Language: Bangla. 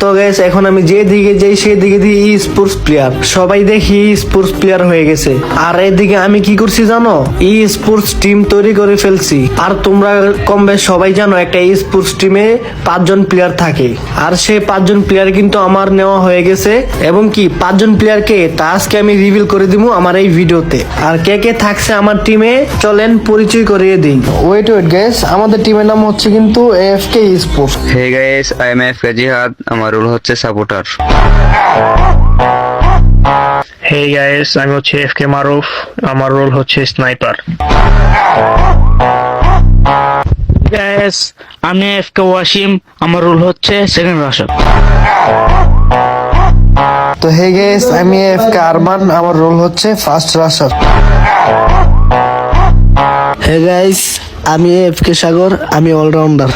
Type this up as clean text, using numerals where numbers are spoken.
তো গাইস এখন আমি যে দিকে যাই সেই দিকে দিয়ে ই স্পোর্টস প্লেয়ার, সবাই দেখি ই স্পোর্টস প্লেয়ার হয়ে গেছে। আর এদিকে আমি কি করছি জানো, ই স্পোর্টস টিম তৈরি করে ফেলছি। আর তোমরা কম বেশ সবাই জানো একটা ই স্পোর্টস টিমে 5 জন প্লেয়ার থাকে, আর সেই 5 জন প্লেয়ার কিন্তু আমার নেওয়া হয়ে গেছে। এবং কি 5 জন প্লেয়ার কে তা আজকে আমি রিভিল করে দিব আমার এই ভিডিওতে। আর কে কে থাকছে আমার টিমে চলেন পরিচয় করিয়ে দিই। ওয়েট গাইস, আমাদের টিমের নাম হচ্ছে কিন্তু FK sports. Hey guys, I am FK Jihad, আমার রোল হচ্ছে সাপোর্টার। হেই গাইস, আমি হচ্ছে এফকে মারুফ, আমার রোল হচ্ছে স্নাইপার। গাইস, আমি এফকে ওয়াসিম, আমার রোল হচ্ছে সেকেন্ড রাশার। তো হে গাইস, আমি এফকে আরমান, আমার রোল হচ্ছে ফার্স্ট রাশার। হে গাইস, আমি এফকে সাগর, আমি অলরাউন্ডার।